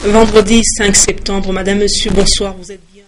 Vendredi 5 septembre, Madame, Monsieur, bonsoir, vous êtes bien.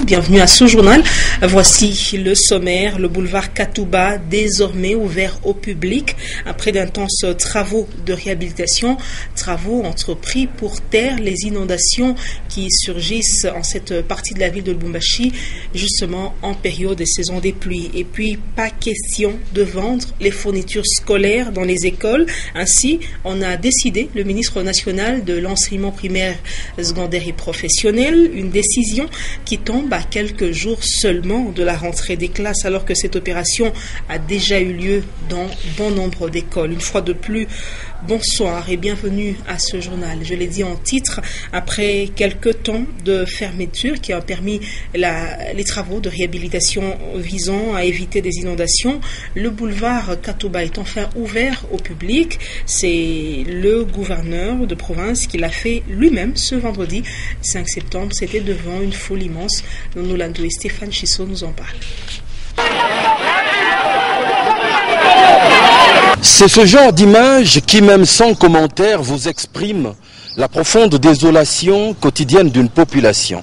Bienvenue à ce journal. Voici le sommaire. Le boulevard Katouba, désormais ouvert au public après d'intenses travaux de réhabilitation, travaux entrepris pour taire les inondations qui surgissent en cette partie de la ville de Lubumbashi, justement en période de saison des pluies. Et puis, pas question de vendre les fournitures scolaires dans les écoles. Ainsi, on a décidé, le ministre national de l'enseignement primaire, secondaire et professionnel, une décision qui tombe à quelques jours seulement de la rentrée des classes, alors que cette opération a déjà eu lieu dans bon nombre d'écoles. Une fois de plus, bonsoir et bienvenue à ce journal. Je l'ai dit en titre, après quelques temps de fermeture qui a permis les travaux de réhabilitation visant à éviter des inondations, le boulevard Katouba est enfin ouvert au public. C'est le gouverneur de province qui l'a fait lui-même ce vendredi 5 septembre. C'était devant une foule immense. Nonolando et Stéphane Chissot nous en parlent. C'est ce genre d'image qui, même sans commentaire, vous exprime la profonde désolation quotidienne d'une population.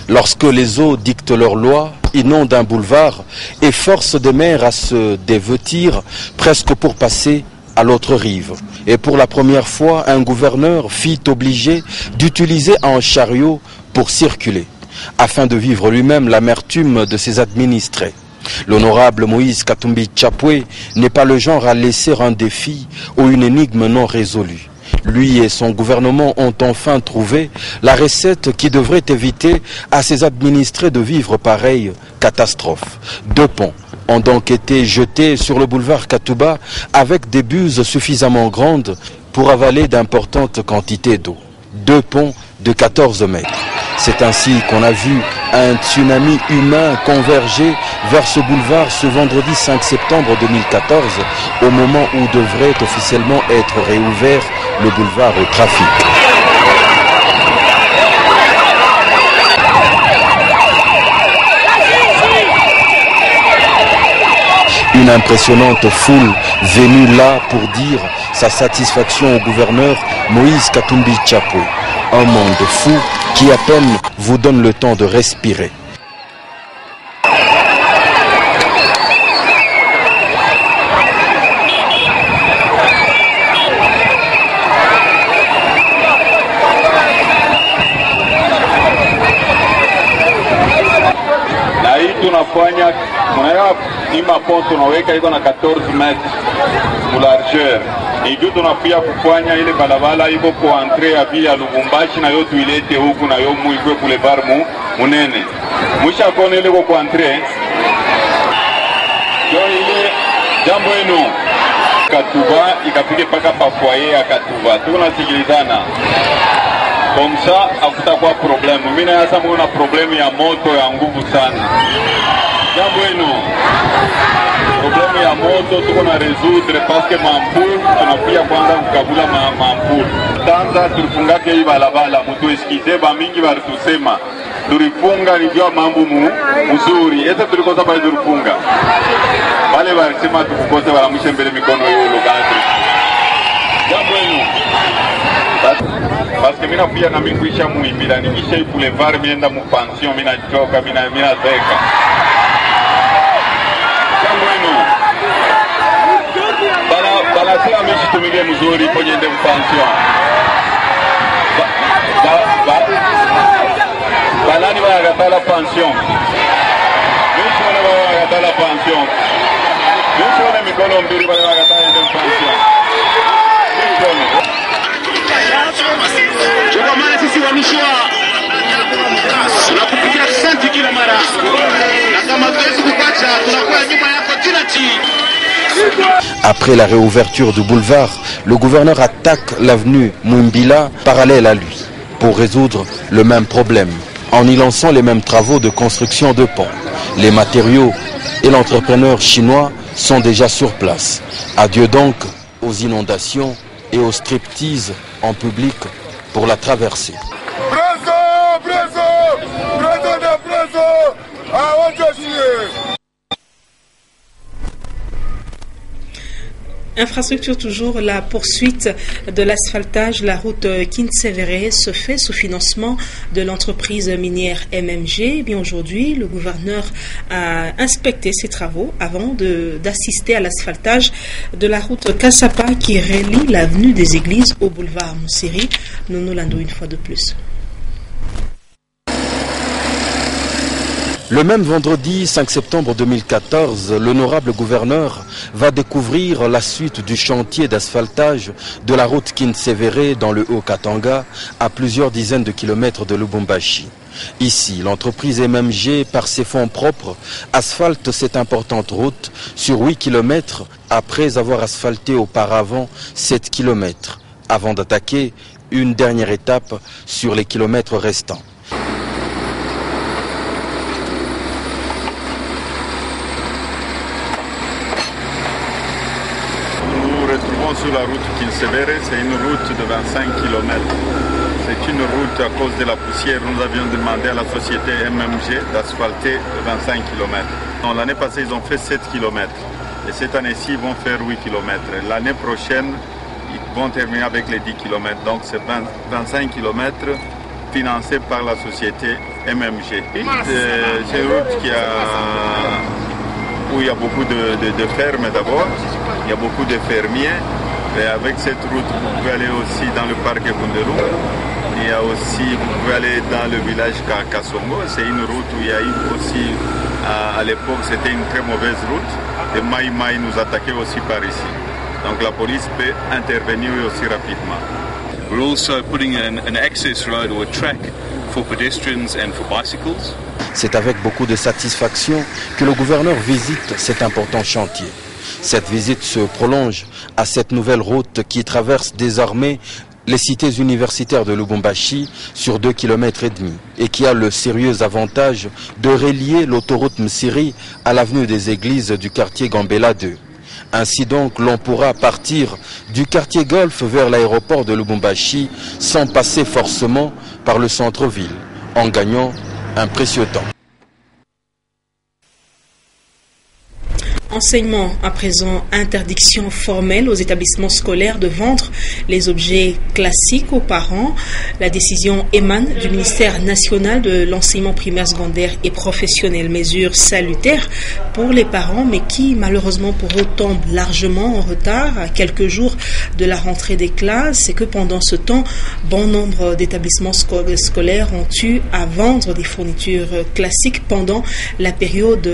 Lorsque les eaux dictent leurs lois, inondent un boulevard et forcent des maires à se dévêtir presque pour passer à l'autre rive. Et pour la première fois, un gouverneur fut obligé d'utiliser un chariot pour circuler, afin de vivre lui-même l'amertume de ses administrés. L'honorable Moïse Katumbi Tchapoué n'est pas le genre à laisser un défi ou une énigme non résolue. Lui et son gouvernement ont enfin trouvé la recette qui devrait éviter à ses administrés de vivre pareille catastrophe. 2 ponts ont donc été jetés sur le boulevard Katouba avec des buses suffisamment grandes pour avaler d'importantes quantités d'eau. 2 ponts de 14 mètres. C'est ainsi qu'on a vu un tsunami humain converger vers ce boulevard ce vendredi 5 septembre 2014, au moment où devrait officiellement être réouvert le boulevard au trafic. Une impressionnante foule venue là pour dire sa satisfaction au gouverneur Moïse Katumbi Tchapoué. Un monde fou qui à peine vous donne le temps de respirer. Na hii tunafanya mnaelewa, hii maponto tunaweka iko na 14 meters mu largeur. Ndio tunapia kufanya ile balabala iko kwa entrée ya via ya Lubumbashi na yote ilete huku na yo muigwe kule barmu munene. Musha kone ile kwa entrée. Ndio ile jambo eno Katouba ikafike paka pa foyer ya Katouba. Tunasikilizana. Comme ça, hakutakuwa problème. Mimi na sasa mna problème ya moto ya nguvu sana. Jambo eno problème ya moto tuko na résoudre parce que mampuru tunapia kwanza kukabula mampuru. Tanza tulifungake hii balabala, mtu esikize ba mingi walitusema. Tulifunga ndio mambo mzuri. Esa tulikosa bali tulifunga. Wale walisema tukukose walamushe mbele mikono hiyo lugati. Jambo eno parce que mina pia na mimi kuisha muimbira nikisha boulevard mienda mu pension mina choka mina zeka. Jambo eno bala sema mishi tumige mzuri kwenye ndem pension. Balani va agata la pension. Mishi wana va agata la pension. Mishi wana mikono mbili va agata ndem pension. Kwa maana sisi wamishwa tunakupigia senti kila mara, na kama tuwezi kupacha tunakuwa nyuma yako kila chini. Après la réouverture du boulevard, le gouverneur attaque l'avenue Moumbila parallèle à lui pour résoudre le même problème en y lançant les mêmes travaux de construction de ponts. Les matériaux et l'entrepreneur chinois sont déjà sur place. Adieu donc aux inondations et au striptease en public pour la traversée. Infrastructure toujours, la poursuite de l'asphaltage, la route Kintsevere se fait sous financement de l'entreprise minière MMG. Bien aujourd'hui, le gouverneur a inspecté ces travaux avant d'assister à l'asphaltage de la route Kassapa qui relie l'avenue des Églises au boulevard Moussiri. Nous nous l'endons une fois de plus. Le même vendredi 5 septembre 2014, l'honorable gouverneur va découvrir la suite du chantier d'asphaltage de la route Kintsevere dans le Haut-Katanga, à plusieurs dizaines de kilomètres de Lubumbashi. Ici, l'entreprise MMG, par ses fonds propres, asphalte cette importante route sur 8 km après avoir asphalté auparavant 7 km, avant d'attaquer une dernière étape sur les kilomètres restants. Sur la route Kintsevere, c'est une route de 25 km. C'est une route à cause de la poussière. Nous avions demandé à la société MMG d'asphalter 25 km. L'année passée, ils ont fait 7 km. Et cette année-ci, ils vont faire 8 km. L'année prochaine, ils vont terminer avec les 10 km. Donc c'est 25 km financés par la société MMG. C'est une route où il y a beaucoup de fermes d'abord. Il y a beaucoup de fermiers. Et avec cette route, vous pouvez aller aussi dans le parc Ebunderu. Il y a aussi, vous pouvez aller dans le village Kasongo. C'est une route où il y a eu aussi, à l'époque, c'était une très mauvaise route. Les Maï nous attaquaient aussi par ici. Donc la police peut intervenir aussi rapidement. We're also putting an access road or a track for pedestrians and for bicycles. C'est avec beaucoup de satisfaction que le gouverneur visite cet important chantier. Cette visite se prolonge à cette nouvelle route qui traverse désormais les cités universitaires de Lubumbashi sur 2,5 km et qui a le sérieux avantage de relier l'autoroute Msiri à l'avenue des Églises du quartier Gambela 2. Ainsi donc, l'on pourra partir du quartier Golfe vers l'aéroport de Lubumbashi sans passer forcément par le centre-ville, en gagnant un précieux temps. Enseignement à présent, interdiction formelle aux établissements scolaires de vendre les objets classiques aux parents. La décision émane du ministère national de l'enseignement primaire, secondaire et professionnel. Mesure salutaire pour les parents, mais qui malheureusement pour eux tombe largement en retard à quelques jours de la rentrée des classes. C'est que pendant ce temps, bon nombre d'établissements scolaires ont eu à vendre des fournitures classiques pendant la période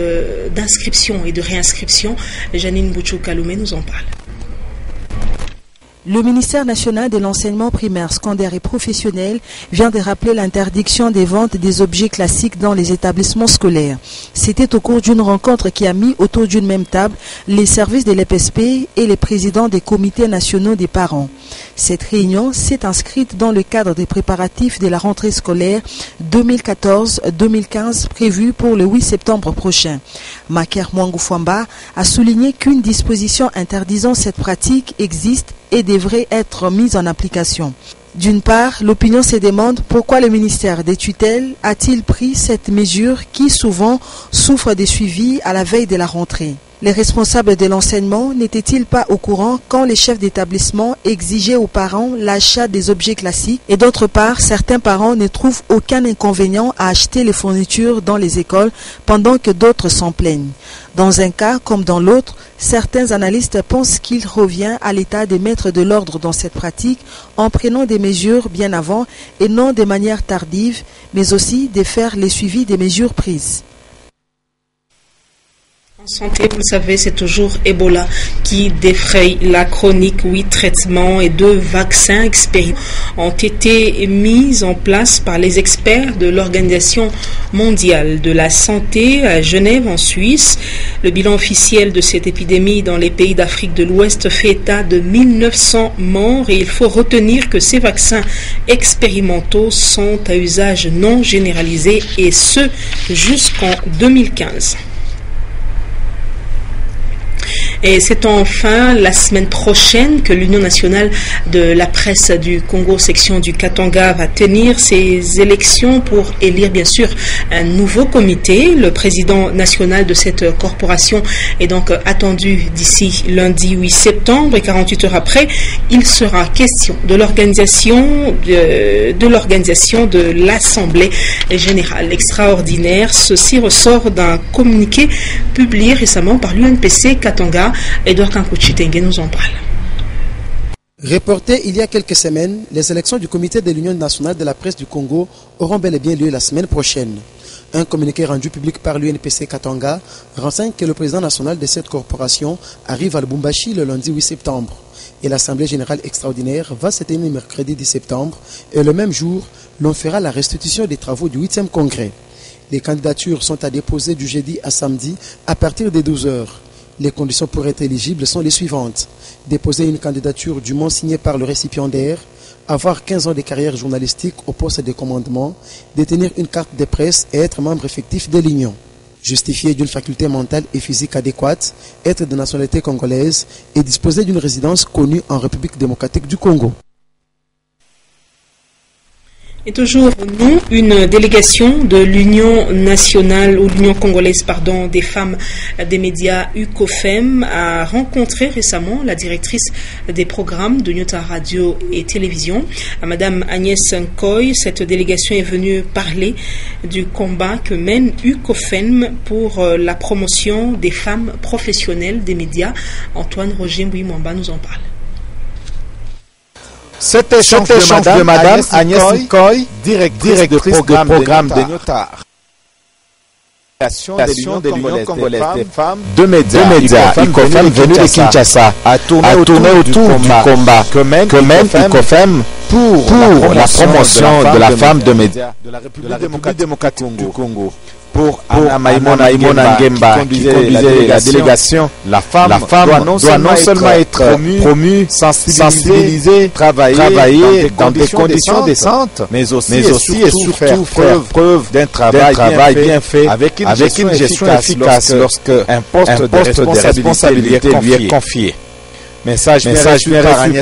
d'inscription et de réinscription. Janine Bouchou-Kaloumé nous en parle. Le ministère national de l'enseignement primaire, secondaire et professionnel vient de rappeler l'interdiction des ventes des objets classiques dans les établissements scolaires. C'était au cours d'une rencontre qui a mis autour d'une même table les services de l'EPSP et les présidents des comités nationaux des parents. Cette réunion s'est inscrite dans le cadre des préparatifs de la rentrée scolaire 2014-2015 prévue pour le 8 septembre prochain. Maker Mwangufwamba a souligné qu'une disposition interdisant cette pratique existe et devrait être mise en application. D'une part, l'opinion se demande pourquoi le ministère des tutelles a-t-il pris cette mesure qui souvent souffre des suivis à la veille de la rentrée. Les responsables de l'enseignement n'étaient-ils pas au courant quand les chefs d'établissement exigeaient aux parents l'achat des objets classiques et d'autre part, certains parents ne trouvent aucun inconvénient à acheter les fournitures dans les écoles pendant que d'autres s'en plaignent. Dans un cas comme dans l'autre, certains analystes pensent qu'il revient à l'État de mettre de l'ordre dans cette pratique en prenant des mesures bien avant et non de manière tardive, mais aussi de faire le suivi des mesures prises. En santé, vous le savez, c'est toujours Ebola qui défraye la chronique. 8 traitements et 2 vaccins expérimentaux ont été mis en place par les experts de l'Organisation mondiale de la santé à Genève, en Suisse. Le bilan officiel de cette épidémie dans les pays d'Afrique de l'Ouest fait état de 1900 morts et il faut retenir que ces vaccins expérimentaux sont à usage non généralisé et ce jusqu'en 2015. Et c'est enfin la semaine prochaine que l'Union nationale de la presse du Congo, section du Katanga, va tenir ses élections pour élire bien sûr un nouveau comité. Le président national de cette corporation est donc attendu d'ici lundi 8 septembre et 48 heures après, il sera question de l'organisation de l'Assemblée générale extraordinaire. Ceci ressort d'un communiqué publié récemment par l'UNPC Katanga. Edouard Kankuchitenge nous en parle. Reporté il y a quelques semaines, les élections du comité de l'Union nationale de la presse du Congo auront bel et bien lieu la semaine prochaine. Un communiqué rendu public par l'UNPC Katanga renseigne que le président national de cette corporation arrive à Lubumbashi le lundi 8 septembre. Et l'Assemblée générale extraordinaire va se tenir mercredi 10 septembre et le même jour, l'on fera la restitution des travaux du 8e congrès. Les candidatures sont à déposer du jeudi à samedi à partir des 12 heures. Les conditions pour être éligibles sont les suivantes. Déposer une candidature dûment signée par le récipiendaire, avoir 15 ans de carrière journalistique au poste de commandement, détenir une carte de presse et être membre effectif de l'Union. Justifier d'une faculté mentale et physique adéquate, être de nationalité congolaise et disposer d'une résidence connue en République démocratique du Congo. Et toujours nous, une délégation de l'Union nationale ou l'Union congolaise des femmes des médias UCOFEM a rencontré récemment la directrice des programmes de Nyota Radio et Télévision, Madame Agnès Nkoy. Cette délégation est venue parler du combat que mène UCOFEM pour la promotion des femmes professionnelles des médias. Antoine Roger Mbouimwamba nous en parle. Cet échange de Madame Agnès Nkoy, directrice de programme de Nyota de l'Union congolaise des femmes de médias UCOFEM venue de Kinshasa a tourné autour du combat que mène UCOFEM pour la promotion de la femme de médias de la République démocratique du Congo. Pour Anna Maïmona Ngemba qui conduisait la délégation, la femme doit non seulement être promue, sensibilisée, travailler dans des conditions décentes, mais aussi et surtout faire preuve d'un travail bien fait avec une gestion efficace lorsque un poste de responsabilité lui est confié. Message bien reçu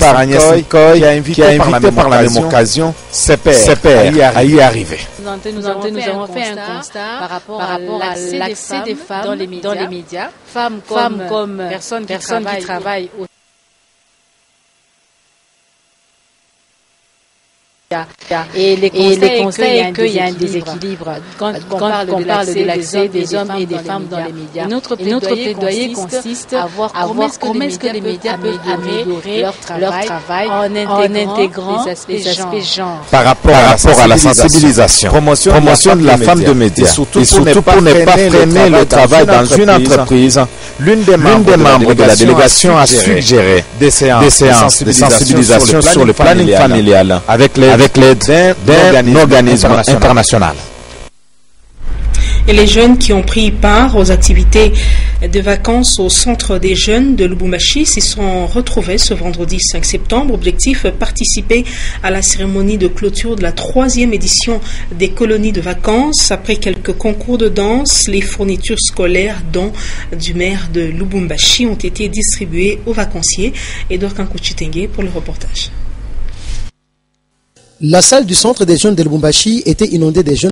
par Agnès Nkoy qui a invité par la même occasion ses pairs à y arriver. Nous avons fait un constat par rapport à l'accès des femmes dans les médias, femmes comme personnes qui travaillent au et les constats est qu'il y a un déséquilibre quand on parle de l'accès des hommes et des femmes dans les médias. Notre plaidoyer consiste à voir comment est-ce que les médias peuvent améliorer leur travail en intégrant les aspects genre. Par rapport à la sensibilisation, promotion de la femme de médias, et surtout pour ne pas freiner le travail dans une entreprise, l'une des membres de la délégation a suggéré des séances de sensibilisation sur le planning familial avec l'aide d'un organisme international. Et les jeunes qui ont pris part aux activités de vacances au centre des jeunes de Lubumbashi s'y sont retrouvés ce vendredi 5 septembre. Objectif, participer à la cérémonie de clôture de la 3e édition des colonies de vacances. Après quelques concours de danse, les fournitures scolaires, dont du maire de Lubumbashi, ont été distribuées aux vacanciers. Edouard Kankuchitenge pour le reportage. La salle du centre des jeunes de Lubumbashi était inondée des jeunes